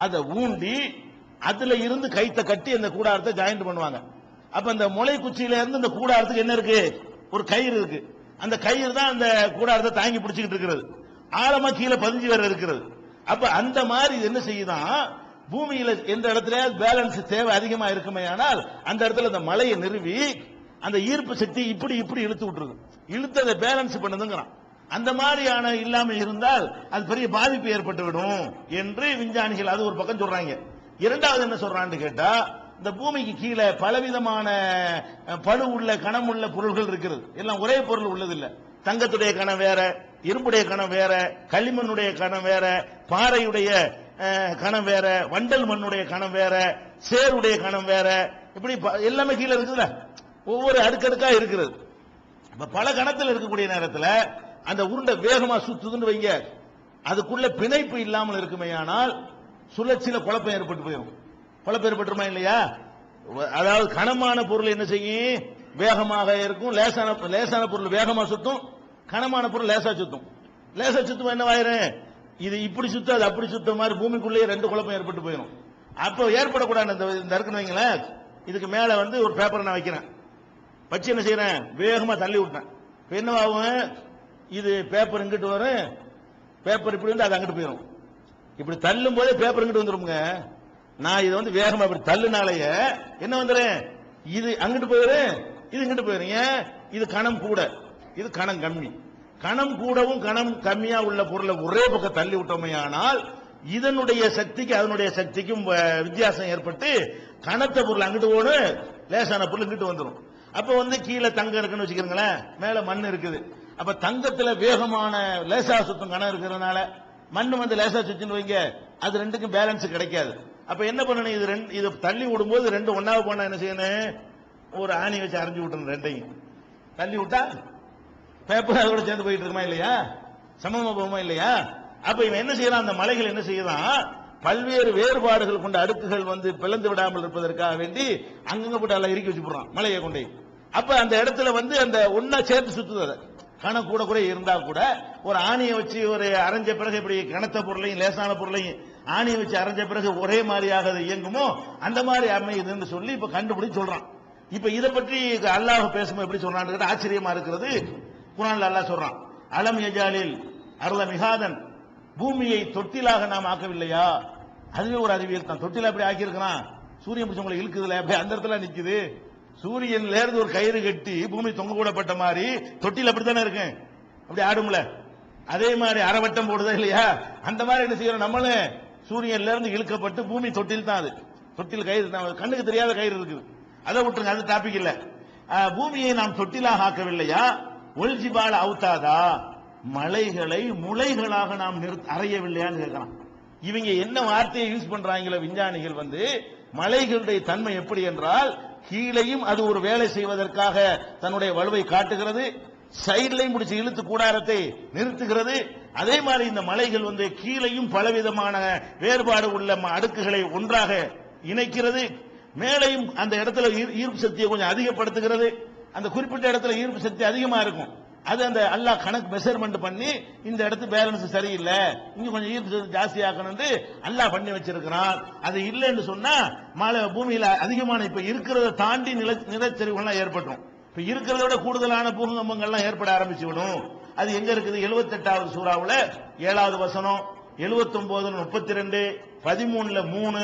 அதை ஊண்டி அதுல இருந்து கைத்த கட்டி அந்த கூடாரத்தை ஜாயிண்ட் பண்ணுவாங்க. அப்ப அந்த முளை குச்சியில இருந்து இந்த கூடாரத்துக்கு என்ன இருக்கு? ஒரு கயிறு இருக்கு. அந்த கயிறு தான் அந்த கூடாரத்தை தாங்கி பிடிச்சிக்கிட்டு இருக்கிறது. ஆழமா கீழே பதிஞ்சு வேற இருக்கிறது. அப்ப அந்த மாதிரி என்ன செய்யுதான், பூமியில எந்த இடத்துல பேலன்ஸ் தேவை அதிகமா இருக்குமே, ஆனால் அந்த இடத்துல அந்த மலையை நிறுவி அந்த ஈர்ப்பு சக்தி இப்படி இப்படி இழுத்து விட்டுருது. இழுத்து அதை பேலன்ஸ் பண்ணுதுங்கிறான். அந்த மாதிரியான இல்லாம இருந்தால் அது பெரிய பாதிப்பு ஏற்பட்டு விடும் என்று விஞ்ஞானிகள் அது ஒரு பக்கம் சொல்றாங்க. இரண்டாவது என்ன சொல்றான்னு கேட்டா, இந்த பூமிக்கு கீழே பலவிதமான பளு உள்ள கணம் உள்ள பொருள்கள் இருக்கிறது. எல்லாம் ஒரே பொருள் உள்ளது இல்ல. தங்கத்துடைய கணம் வேற, இரும்புடைய கணம் வேற, களிமண்ணுடைய கணம் வேற, பாறையுடைய கணம் வேற, வண்டல் மண்ணுடைய கணம் வேற, சேருடைய கணம் வேற, இப்படி எல்லாமே கீழே இருக்குதுல்ல, ஒவ்வொரு அடுக்கடுக்கா இருக்கிறது. பல கணத்தில் இருக்கக்கூடிய நேரத்தில் அந்த உருண்டை வேகமா சுத்துதுன்னு வைங்க, அதுக்குள்ள பிணைப்பு இல்லாமல் இருக்குமே, ஆனால் சுழற்சியில குழப்பம் ஏற்பட்டு போயிடும். குழப்பம் ஏற்பட்டுருமா இல்லையா? அதாவது கனமான பொருள் என்ன செய்யும்? வேகமாக இருக்கும். லேசான பொருள் வேகமா சுத்தும், கனமான பொருள் லேசா சுத்தும். லேசா சுத்தும் என்னவாயிரும்? இது இப்படி சுத்த அது அப்படி சுத்த மாதிரி பூமிக்குள்ளேயே ரெண்டு குழப்பம் ஏற்பட்டு போயிடும். அப்போ ஏற்படக்கூடாது. இந்த இருக்குன்னு வைங்களேன், இதுக்கு மேல ஒரு பேப்பரை நான் வைக்கிறேன், வச்சு என்ன செய்யறேன், வேகமா தள்ளி விட்டேன். என்னவாகும்? இது பேப்பர் இங்கிட்டு வரும், பேப்பர் இப்படி வந்து அது அங்கிட்டு போயிடும். இப்படி தள்ளும் போதே பேப்பர் இங்கிட்டு வந்துருங்க. நான் இதை வேகமா இப்படி தள்ளுனாலேயே என்ன வந்துடுறேன், இது அங்கிட்டு போயிடும், இது இங்கிட்டு போயிடும். ஏன்? இது கணம் கூட, இது கணம் கம்மி. கணம் கூடவும் கணம் கம்மியா உள்ள பொருளை ஒரே பக்கம் தள்ளி விட்டோமே, ஆனால் இதனுடைய சக்திக்கு அதனுடைய சக்திக்கும் வித்தியாசம் ஏற்பட்டு கனத்த பொருள் அங்கிட்டு ஓடும், லேசான பொருள் இங்கிட்டு வந்துடும். அப்ப கீழே தங்கம் இருக்குன்னு வச்சுக்கிறீங்களேன், மேல மண் இருக்குது. அப்ப தங்கத்துல வேகமான லேசா சுத்தம் கணம் இருக்கிறதுனால மண்ணு லேசா சுத்தின்னு வைங்க, அது ரெண்டுக்கும் பேலன்ஸ் கிடைக்காது. அப்ப என்ன பண்ணணும், இது தள்ளி விடும்போது ரெண்டு ஒன்னாவது போனா என்ன செய்யணும், ஒரு ஆணி வச்சு அரைஞ்சு விட்டணும். ரெண்டையும் தள்ளி விட்டா பேப்பர் அதோட சேர்ந்து போயிட்டு இருக்குமா இல்லையா? சமமா போகுமா இல்லையா? அப்ப இவன் என்ன செய்யறான், அந்த மலைகள் என்ன செய்யறான், பல்வேறு வேறுபாடுகள் கொண்ட அடுக்குகள் பிளந்து விடாமல் இருப்பதற்காக வேண்டி அங்கங்க போட்டு எல்லாம் இறுக்கி வச்சு போடுறான் மலையை கொண்டே. அப்ப அந்த இடத்துல அந்த ஒன்னா சேர்த்து சுத்துது. கணக்கு கூட கூட இருந்தா கூட ஒரு ஆணியை வச்சு ஒரு அரைஞ்ச பிறகு இப்படி கனத்த பொருளையும் லேசான பொருளையும் ஆணியை வச்சு அரைஞ்ச பிறகு ஒரே மாதிரியாக அது இயங்குமோ அந்த மாதிரி அமையுதுன்னு சொல்லி இப்ப கண்டுபிடிச்சு சொல்றான். இப்ப இதை பற்றி அல்லாஹ் பேசும்போது எப்படி சொல்றான்னு ஆச்சரியமா இருக்கிறது. குர்ஆன்ல அல்லாஹ் சொல்றான், அலம் யஜாலில் அர்ல மிகாதன், பூமியை தொட்டிலாக நாம் ஆக்கவில்லையா? அதுவே ஒரு அறிவியல் தான். தொட்டில அப்படி ஆக்கியிருக்கிறான். சூரியன் பிடிச்ச உங்களை இழுக்குதுல, அப்படி அந்த இடத்துல நிக்குது. சூரியன்ல இருந்து ஒரு கயிறு கட்டி பூமி தொங்க கூடப்பட்ட மாதிரி தொட்டில் அப்படித்தானே இருக்கு, அப்படி ஆடும்ல. அதே மாதிரி அரைவட்டம் போடுதா இல்லையா? அந்த மாதிரி என்ன செய்யறோம், நம்மளும் சூரியன்ல இருந்து இழுக்கப்பட்டு பூமி தொட்டில் தான். அது தொட்டில் கயிறு, கண்ணுக்கு தெரியாத கயிறு இருக்குது, அதை விட்டுருங்க, அது டாபிக் இல்ல. பூமியை நாம் தொட்டிலாக ஆக்கவில்லையா? ஒல்ஜிபால அவுத்தாதா, மலைகளை முளைகளாக நாம் அறையவில்லையான்னு கேட்கலாம். இவங்க என்ன வார்த்தையை யூஸ் பண்றாங்களோ விஞ்ஞானிகள், மலைகளுடைய தன்மை எப்படி என்றால், கீழையும் அது ஒரு வேலை செய்வதற்காக தன்னுடைய வலுவை காட்டுகிறது, சைட்லையும் முடிச்சு இழுத்து கூடாரத்தை நிறுத்துகிறது. அதே மாதிரி இந்த மலைகள் கீழையும் பலவிதமான வேறுபாடு உள்ள அடுக்குகளை ஒன்றாக இணைக்கிறது, மேலையும் அந்த இடத்துல ஈர்ப்பு சக்தியை கொஞ்சம் அதிகப்படுத்துகிறது. அந்த குறிப்பிட்ட இடத்துல ஈர்ப்பு சக்தி அதிகமா இருக்கும், அது அந்த அல்லாஹ் கணக்கு மெஷர்மெண்ட் பண்ணி இந்த இடத்து பேலன்ஸ் சரியில்லை, இங்க கொஞ்சம் ஈர்ப்பு சக்தி ஜாஸ்தி ஆக்கணும் அல்லாஹ் பண்ணி வச்சிருக்கிறான். அது இல்லைன்னு சொன்னா மழை பூமியில அதிகமான இப்ப இருக்கிறத தாண்டி நிலச்சரிவுகள்லாம் ஏற்பட்டுரும். இப்ப இருக்கிறத விட கூடுதலான பூகம்பங்கள்லாம் ஏற்பட ஆரம்பிச்சு விடும். அது எங்க இருக்குது? 78வது சூறாவுல 7வது வசனம், 79 32, 13 3,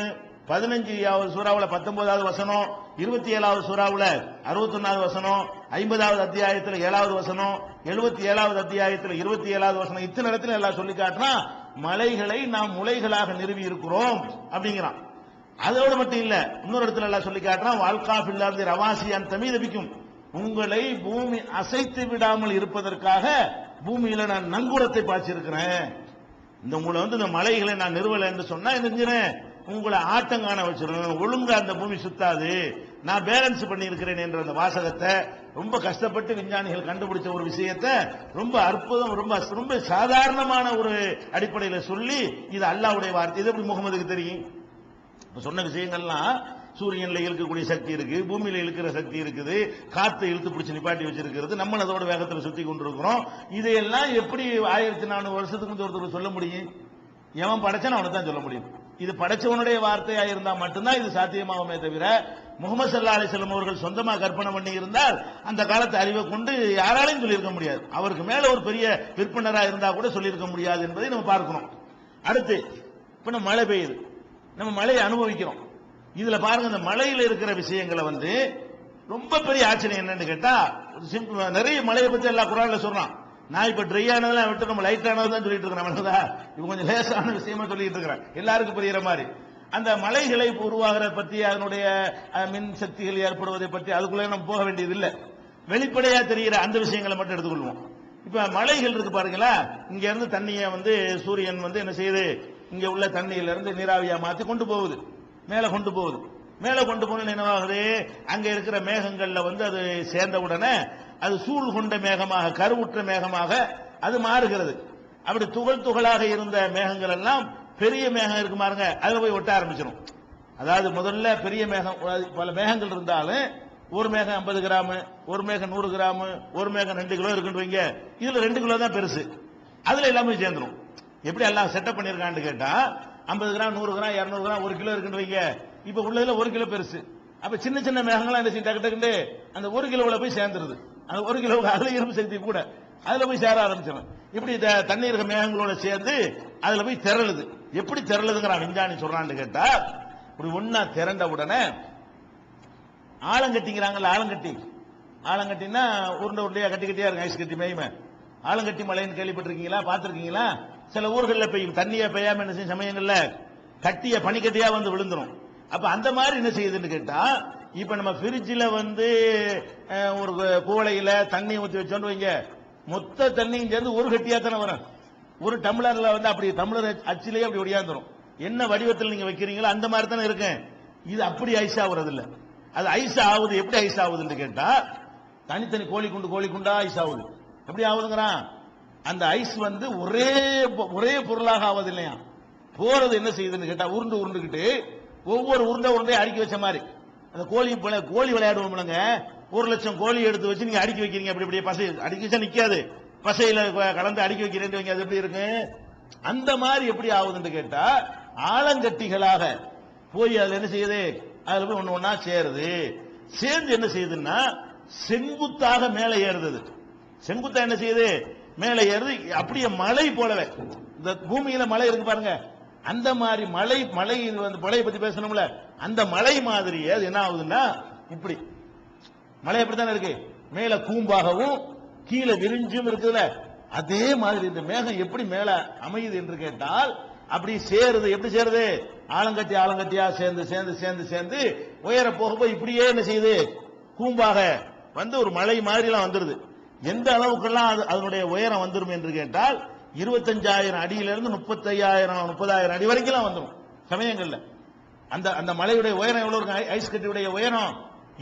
15வது சூறாவுல 19வது வசனம், 27வது சூறாவுல 61வது வசனம், 50வது அத்தியாயத்தில் 7வது வசனம், 77வது அத்தியாயத்தில் 27வது வசனம், இத்தனை இடத்துல எல்லாம் சொல்லி காட்டினா மலைகளை நாம் முளைகளாக நிறுவி இருக்கிறோம் அப்படிங்கிறான். அதோடு மட்டும் இல்ல, இன்னொரு இடத்துல எல்லாம் சொல்லி காட்டுறான், வால்காஃப் இல்லாத ரவாசியான் தமிழபிக்கும், உங்களை பூமி அசைத்து விடாமல் இருப்பதற்காக பூமியில நான் நங்கூரத்தை பாய்ச்சிருக்கிறேன். இந்த உங்களை இந்த மலைகளை நான் நிறுவல என்று சொன்னா என்ன, உங்களை ஆட்டங்கான வச்சிருக்கேன், ஒழுங்கா அந்த பூமி சுத்தாது, நான் பேலன்ஸ் பண்ணி இருக்கிறேன் என்ற அந்த வாசகத்தை ரொம்ப கஷ்டப்பட்டு விஞ்ஞானிகள் கண்டுபிடிச்ச ஒரு விஷயத்தை ரொம்ப அற்புதம், ரொம்ப ரொம்ப சாதாரணமான ஒரு அடிப்படையில் சொல்லி, இது அல்லாஹ்வுடைய வார்த்தை. இது எப்படி முகமதுக்கு தெரியும்? சொன்ன விஷயங்கள்லாம் சூரியன்ல இழுக்கக்கூடிய சக்தி இருக்கு, பூமியில இழுக்கிற சக்தி இருக்குது, காத்து இழுத்து பிடிச்சி நிப்பாட்டி வச்சிருக்கிறது, நம்ம அதோட வேகத்தில் சுத்தி கொண்டிருக்கிறோம். இதையெல்லாம் எப்படி 1400 வருஷத்துக்கு ஒருத்தர் சொல்ல முடியும்? எவன் படைச்சான்னு அவனை தான் சொல்ல முடியும். இது படைச்சவனுடைய வார்த்தையா இருந்தா மட்டும்தான் இது சாத்தியமாகுமே தவிர முகமது ஸல்லல்லாஹு அலைஹி வஸல்லம் அவர்கள் சொந்தமா கற்பனை பண்ணி இருந்தால் அந்த காலத்து அறிவை கொண்டு யாராலையும் சொல்லியிருக்க முடியாது. அவருக்கு மேல ஒரு பெரிய விற்பனரா இருந்தா கூட சொல்லியிருக்க முடியாது என்பதை நம்ம பார்க்கிறோம். அடுத்து இப்ப நம்ம மழை பெய்யுது, நம்ம மழையை அனுபவிக்கிறோம். இதுல பாருங்க, இந்த மழையில இருக்கிற விஷயங்களை ரொம்ப பெரிய ஆச்சரியம் என்னன்னு கேட்டா, நிறைய மழையை பத்தி எல்லா குர்ஆன்ல சொல்றான். நான் இப்ப ட்ரை ஆனதெல்லாம் விட்டு நம்ம லைட் ஆனதான் சொல்லிட்டு இருக்கிறேன். இப்ப கொஞ்சம் லேசான விஷயமா சொல்லிட்டு இருக்கிறேன், எல்லாருக்கும் புரியுற மாதிரி. அந்த மலைகளை உருவாகிற பத்தி, அதனுடைய மின் சக்திகள் ஏற்படுவதை பத்தி அதுக்குள்ள நம்ம போக வேண்டியது இல்லை. வெளிப்படையா தெரிகிற அந்த விஷயங்களை மட்டும் எடுத்துக்கொள்வோம். இப்ப மலைகள் இருக்கு பாருங்களா, இங்க இருந்து தண்ணியை சூரியன் என்ன செய்யுது, இங்க உள்ள தண்ணியில இருந்து நீராவியா மாத்தி கொண்டு போகுது, மேல கொண்டு போகுது. மேல கொண்டு போன என்னவாகுது, அங்க இருக்கிற மேகங்கள்ல அது சேர்ந்த உடனே அது சூழ் கொண்ட மேகமாக, கருவுற்ற மேகமாக அது மாறுகிறது. அப்படி துகள் துகளாக இருந்த மேகங்கள் எல்லாம் பெரிய மேகம் இருக்கு பாருங்க, அதுல போய் ஒட்ட ஆரம்பிச்சிடும். அதாவது முதல்ல பெரிய மேகம், பல மேகங்கள் இருந்தாலும் ஒரு மேகம் 50 கிராம், ஒரு மேகம் 100 கிராம், ஒரு மேகம் 2 கிலோ இருக்குன்னு வைங்க. இதுல 2 கிலோ தான் பெருசு, அதுல எல்லாமே சேர்ந்துடும். எப்படி எல்லாம் செட்டப் பண்ணிருக்கான்னு கேட்டா, 50 கிராம், 100 கிராம், 200 கிராம், 1 கிலோ இருக்குன்னு வைங்க. இப்ப உள்ளதுல 1 கிலோ பெருசு. அப்ப சின்ன சின்ன மேகங்கள்லாம் என்ன செய்யும், டக்கு டக்குன்னு அந்த 1 கிலோவில் போய் சேர்ந்துருது. அந்த 1 கிலோவுக்கு அதுல இரும்பு சக்தி கூட அதுல போய் சேர ஆரம்பிச்சிடும். இப்படி தண்ணீர் மேகங்களோட சேர்ந்து அதுல போய் திரளுது. எப்படி திரளுதுங்கிற விஞ்ஞானி சொல்றான்னு கேட்டா, இப்படி ஒன்னா திரண்ட உடனே ஆலங்கட்டிங்கிறாங்கல்ல, ஆலங்கட்டினா உருண்டை உருண்டையா கட்டி கட்டியா இருக்கு, ஐஸ் கட்டி மேயுமே. ஆலங்கட்டி மலைன்னு கேள்விப்பட்டிருக்கீங்களா, பார்த்திருக்கீங்களா? சில ஊர்களில் பெய்யும், தண்ணியை பெய்யாம என்ன செய்யும், சமயங்கள்ல கட்டிய பனிக்கட்டியா விழுந்துரும். அப்ப அந்த மாதிரி என்ன செய்யுதுன்னு கேட்டா, இப்ப நம்ம பிரிட்ஜில் ஒரு குவளையில தண்ணி ஊற்றி வச்சோன்னு வைங்க, மொத்த தண்ணியும் சேர்ந்து ஒரு கட்டியா தானே வரும். ஒரு டம்ளர்ல அப்படி டம்ளர் அச்சிலேயே அப்படி ஒடியாந்துரும். என்ன வடிவத்தில் நீங்க வைக்கிறீங்களோ அந்த மாதிரி தானே இருக்கு. இது அப்படி ஐஸ் ஆகுறது இல்ல. அது ஐஸ் ஆகுது, எப்படி ஐஸ் ஆகுதுன்னு கேட்டா, தனித்தனி கோழி குண்டா ஐஸ் ஆகுது. எப்படி ஆகுதுங்கிறான், அந்த ஐஸ் ஒரே பொருளாக ஆவது இல்லையா, போறது என்ன செய்யுதுன்னு கேட்டா, உருண்டுகிட்டு ஒவ்வொரு உருண்டையை அடுக்கி வச்ச மாதிரி. அந்த கோழி விளையாடுவோம்லங்க, 1,00,000 கோழி எடுத்து வச்சு நீங்க அடுக்கி வைக்கிறீங்க, அப்படி அப்படியே பசை அடுக்கி வச்சா நிக்காது, பசையில கலந்து அடுக்கி வைக்கிறேன், அது எப்படி இருக்கு, அந்த மாதிரி எப்படி ஆகுதுன்னு கேட்டா, ஆலங்கட்டிகளாக போய் அதுல என்ன செய்யுது, அதுல போய் ஒண்ணு ஒண்ணா சேருது. சேர்ந்து என்ன செய்யுதுன்னா செங்குத்தாக மேலே ஏறுது. செங்குத்தா என்ன செய்யுது, மேலே ஏறுது. அப்படியே மலை போலவே, இந்த பூமியில மலை இருக்கு பாருங்க, அந்த மாதிரி மலையை பத்தி பேசணும்ல, அந்த மலை மாதிரியே அது என்ன ஆகுதுன்னா, இப்படி மலை எப்படித்தானே இருக்கு, மேல கூம்பாகவும் கீழே விரிஞ்சும் இருக்குதுல, அதே மாதிரி இந்த மேகம் எப்படி மேல அமையுது என்று கேட்டால், அப்படி சேருது. எப்படி சேருது, ஆலங்கட்டியா சேர்ந்து உயர போக இப்படியே என்ன செய்யுது, கூம்பாக ஒரு மலை மாதிரி எல்லாம் வந்துருது. எந்த அளவுக்கெல்லாம் அதனுடைய உயரம் வந்துடும் என்று கேட்டால், 25,000 அடியிலிருந்து 30,000 அடி வரைக்கும் வந்துடும் சமயங்கள்ல. அந்த மலையுடைய உயரம் எவ்வளவு இருக்கு, ஐஸ் கட்டியுடைய உயரம்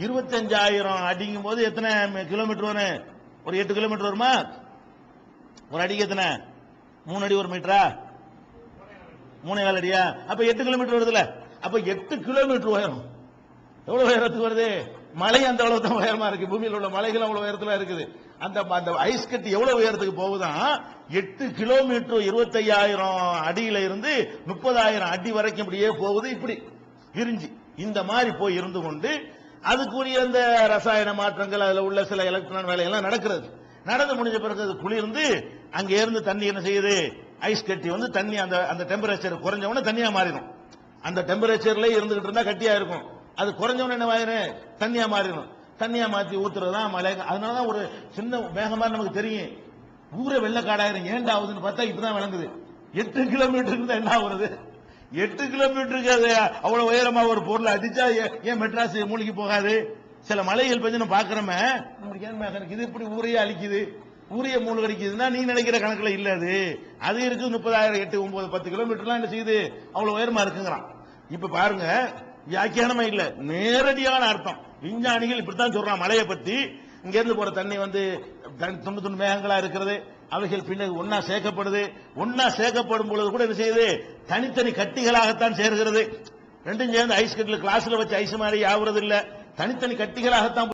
25,000 அடிங்கும் போது எத்தனை கிலோமீட்டர் வரும், ஒரு 8 கிலோமீட்டர் வருமா, ஒரு அடிக்கு எத்தனை, 3 அடி 1 மீட்டரா, 3.4 அடியா, அப்ப 8 கிலோமீட்டர் வருதுல. அப்ப 8 கிலோமீட்டர் உயரம் எவ்வளவு உயரத்துக்கு வருது, மலை அந்த அளவு தான் உயரமா இருக்கு. பூமியில் உள்ள மலைகள் அவ்வளவு உயரத்துல இருக்குது. அந்த ஐஸ் கட்டி எவ்வளவு உயரத்துக்கு போகுதான், 8 கிலோமீட்டர் 25,000 அடியில இருந்து 30,000 அடி வரைக்கும் இப்படியே போகுது. இப்படி விரிஞ்சு இந்த மாதிரி போய் இருந்து கொண்டு அதுக்குரிய அந்த ரசாயன மாற்றங்கள், அதுல உள்ள சில எலக்ட்ரான் வேலையெல்லாம் நடக்கிறது. நடந்து முடிஞ்ச பிறகு அது குளிர்ந்து அங்க இருந்து தண்ணி என்ன செய்யுது, ஐஸ் கட்டி தண்ணி அந்த டெம்பரேச்சர் குறைஞ்ச உடனே தண்ணியா மாறிடும். அந்த டெம்பரேச்சர்ல இருந்துகிட்டு இருந்தா கட்டியா இருக்கும், அது குறைஞ்சவன என்ன ஆயிரும், தண்ணியா மாறிடும். தண்ணியா மாத்தி ஊத்துறதுதான் மழை. அதனாலதான் ஒரு சின்ன மேகமா நமக்கு தெரியும், ஊரே வெள்ளக்காடாயிரும். ஏன்டா ஆகுதுன்னு பார்த்தா இப்பதான் விளங்குது. 8 கிலோமீட்டருக்கு என்ன ஆகுறது, 8 கிலோமீட்டருக்கு அது அவ்வளவு உயரமா ஒரு பொருளை அடிச்சா ஏன் மெட்ராஸ் மூழ்கி போகாது. சில மலைகள் பெஞ்சு பாக்குறோமே, இது இப்படி ஊரையே அழிக்குது, ஊரைய மூழ்கடிக்குதுன்னா நீ நினைக்கிற கணக்குல இல்ல. அது இருக்கு 30,000 8 9 10 கிலோமீட்டர்லாம் என்ன செய்யுது, அவ்வளவு உயரமா இருக்குங்கிறான். இப்ப பாருங்க, வியாக்கியானமே இல்ல, நேரடியான அர்த்தம். விஞ்ஞானிகள் இப்படித்தான் சொல்றான் மலையை பத்தி. இங்க இருந்து போற தண்ணி துண்டு மேகங்களா இருக்கிறது, அவைகள் பின்னர் ஒன்னா சேர்க்கப்படுது. ஒன்னா சேர்க்கப்படும் பொழுது கூட என்ன செய்யுது, தனித்தனி கட்டிகளாகத்தான் சேர்கிறது. ரெண்டும் சேர்ந்து ஐஸ் கட்டில கிளாஸ்ல வச்சு ஐஸ் மாதிரி ஆகுறது இல்ல, தனித்தனி கட்டிகளாகத்தான்